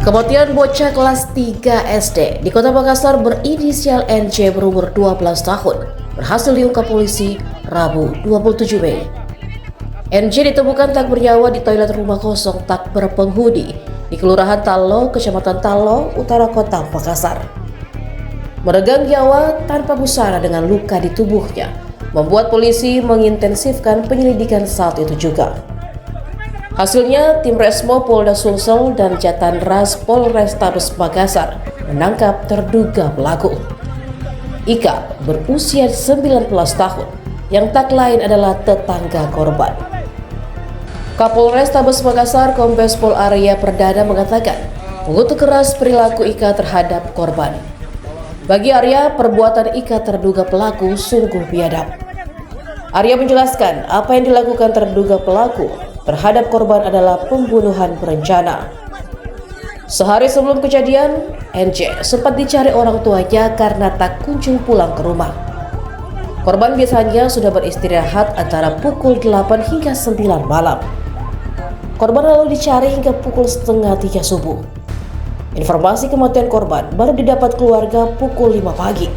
Kematian bocah kelas 3 SD di Kota Makassar berinisial NJ berumur 12 tahun berhasil diungkap polisi Rabu 27 Mei. NJ ditemukan tak bernyawa di toilet rumah kosong tak berpenghuni di Kelurahan Talo, Kecamatan Talo, Utara Kota Makassar. Meregang nyawa tanpa busana dengan luka di tubuhnya membuat polisi mengintensifkan penyelidikan saat itu juga. Hasilnya, tim Resmo Polda Sulsel dan Jatan Ras Polrestabes Makassar menangkap terduga pelaku. Ika berusia 19 tahun, yang tak lain adalah tetangga korban. Kapolres Tabes Makassar Kombes Pol Arya Perdana mengatakan mengutuk keras perilaku Ika terhadap korban. Bagi Arya, perbuatan Ika terduga pelaku sungguh biadab. Arya menjelaskan apa yang dilakukan terduga pelaku terhadap korban adalah pembunuhan berencana. Sehari sebelum kejadian, NJ sempat dicari orang tuanya karena tak kunjung pulang ke rumah. Korban biasanya sudah beristirahat antara pukul 8 hingga 9 malam. Korban lalu dicari hingga pukul setengah 3 subuh. Informasi kematian korban baru didapat keluarga pukul 5 pagi.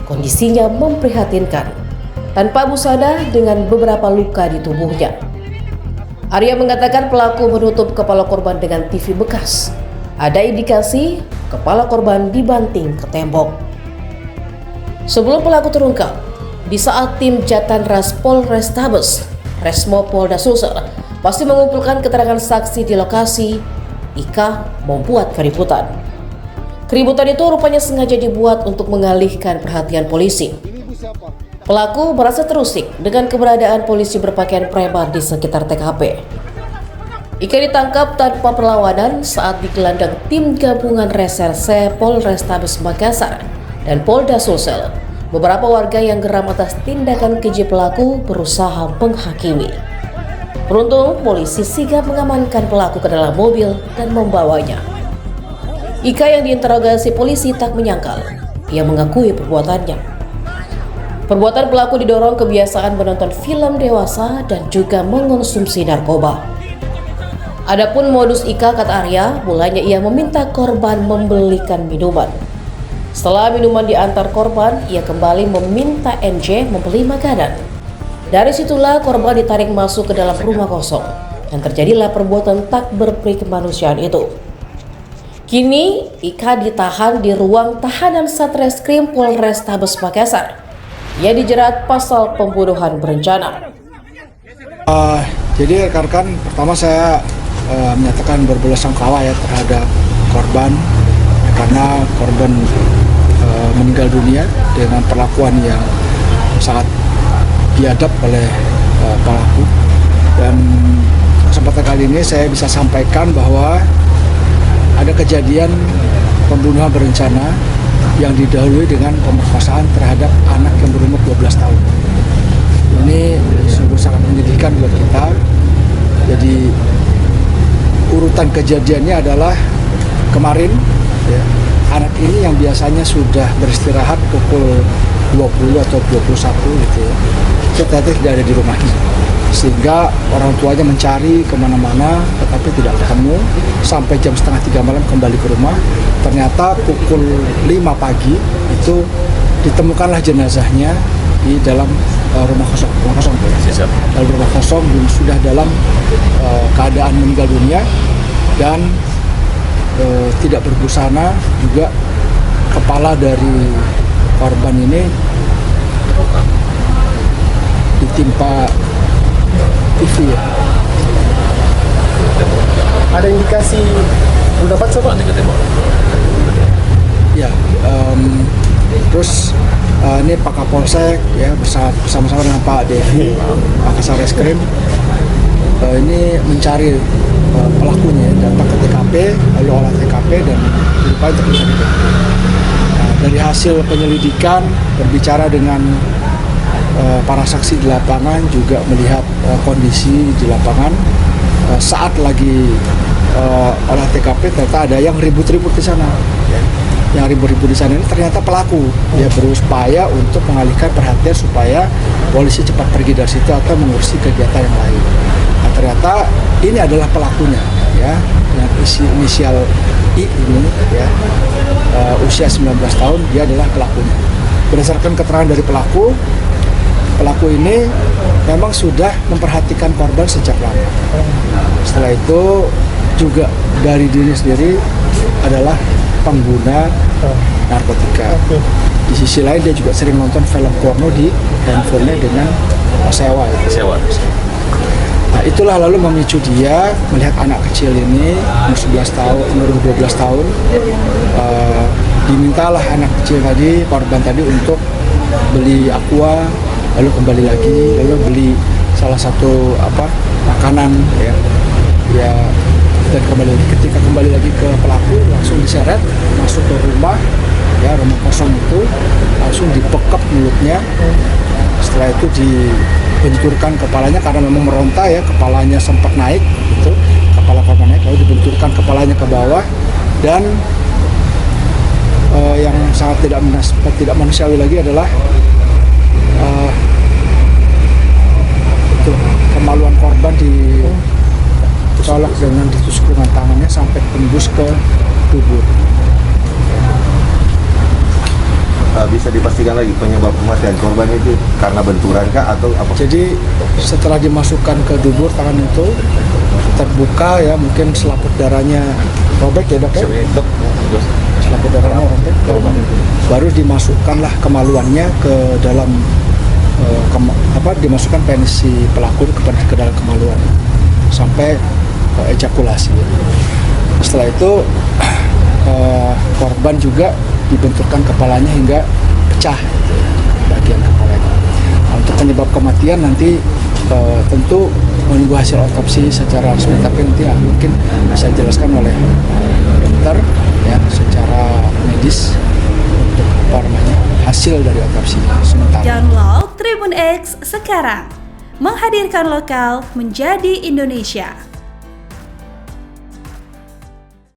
Kondisinya memprihatinkan, tanpa busana dengan beberapa luka di tubuhnya. Arya mengatakan pelaku menutup kepala korban dengan TV bekas. Ada indikasi kepala korban dibanting ke tembok. Sebelum pelaku terungkap, di saat tim Jatan Ras Polrestabes, Resmo Polda Sulsel masih mengumpulkan keterangan saksi di lokasi, Ika membuat keributan. Keributan itu rupanya sengaja dibuat untuk mengalihkan perhatian polisi. Pelaku merasa terusik dengan keberadaan polisi berpakaian preman di sekitar TKP. Ika ditangkap tanpa perlawanan saat digelandang tim gabungan reserse Polrestabes Makassar dan Polda Sulsel. Beberapa warga yang geram atas tindakan keji pelaku berusaha menghakimi. Beruntung, polisi sigap mengamankan pelaku ke dalam mobil dan membawanya. Ika yang diinterogasi polisi tak menyangkal. Ia mengakui perbuatannya. Perbuatan pelaku didorong kebiasaan menonton film dewasa dan juga mengonsumsi narkoba. Adapun modus Ika, kata Arya, mulanya ia meminta korban membelikan minuman. Setelah minuman diantar korban, ia kembali meminta NJ membeli makanan. Dari situlah korban ditarik masuk ke dalam rumah kosong dan terjadilah perbuatan tak berperi kemanusiaan itu. Kini Ika ditahan di ruang tahanan Satreskrim Polrestabes Makassar. Ia dijerat pasal pembunuhan berencana. Jadi rekan-rekan, pertama saya menyatakan berbelasungkawa ya terhadap korban karena korban meninggal dunia dengan perlakuan yang sangat biadab oleh pelaku. Dan kesempatan kali ini saya bisa sampaikan bahwa ada kejadian pembunuhan berencana yang didahului dengan pemerkosaan terhadap anak yang berumur 12 tahun. Ini sungguh sangat menyedihkan buat kita. Jadi urutan kejadiannya adalah kemarin ya, anak ini yang biasanya sudah beristirahat pukul 20 atau 21 gitu ya, itu ternyata tidak ada di rumahnya. Sehingga orang tuanya mencari kemana-mana tetapi tidak ketemu sampai jam setengah 3 malam kembali ke rumah. Ternyata pukul 5 pagi itu ditemukanlah jenazahnya di dalam rumah kosong. Dalam rumah kosong sudah dalam keadaan meninggal dunia dan tidak berbusana, juga kepala dari korban ini ditimpa TV ya. Ada indikasi mendapat coba? Ya, terus ini Pak Kapolsek ya bersama-sama dengan Pak Devi, Makassar Reskrim ini mencari pelakunya, datang ke TKP, lalu olah TKP dan berupaya untuk bisa dibuktikan. Dari hasil penyelidikan, berbicara dengan para saksi di lapangan, juga melihat kondisi di lapangan saat lagi olah TKP, ternyata ada yang ribut-ribut di sana. Ya. yang ribut-ribut di sana ini ternyata pelaku. Dia berupaya untuk mengalihkan perhatian supaya polisi cepat pergi dari situ atau mengurusi kegiatan yang lain. Nah, ternyata ini adalah pelakunya, ya, yang inisial I ini, ya, usia 19 tahun, dia adalah pelakunya. Berdasarkan keterangan dari pelaku ini memang sudah memperhatikan korban sejak lama. Setelah itu juga dari dirinya sendiri adalah pengguna narkotika. Di sisi lain dia juga sering nonton film porno di handphonenya dengan sewa. Nah, itulah lalu memicu dia melihat anak kecil ini umur 11 tahun, umur 12 tahun, dimintalah anak kecil tadi, korban tadi, untuk beli aqua, lalu kembali lagi, lalu beli salah satu makanan, ya, dan ketika kembali lagi ke pelaku langsung diseret masuk ke rumah, ya, rumah kosong itu, langsung dibekap mulutnya. Setelah itu dibenturkan kepalanya karena memang meronta, ya, kepalanya sempat naik gitu, kepala korban naik, lalu dibenturkan kepalanya ke bawah. Dan yang sangat tidak manusiawi lagi adalah itu kemaluan korban dicolok dengan ditusuk dengan tangannya sampai tembus ke tubuh. Bisa dipastikan lagi penyebab kematian korban itu karena benturan kah atau apa? Jadi setelah dimasukkan ke dubur tangan itu terbuka, ya, mungkin selaput darahnya robek, ya, Dok, ya? Selaput darahnya robek, baru dimasukkanlah kemaluannya ke dalam dimasukkan penis si pelaku ke dalam kemaluan sampai ejakulasi. Setelah itu korban juga dibenturkan kepalanya hingga pecah bagian kepalanya. Nah, untuk penyebab kematian nanti tentu menunggu hasil otopsi secara resmi, tapi nanti mungkin bisa dijelaskan oleh dokter, ya, secara medis untuk hasil dari otopsi sementara. Download Tribun X sekarang, menghadirkan lokal menjadi Indonesia.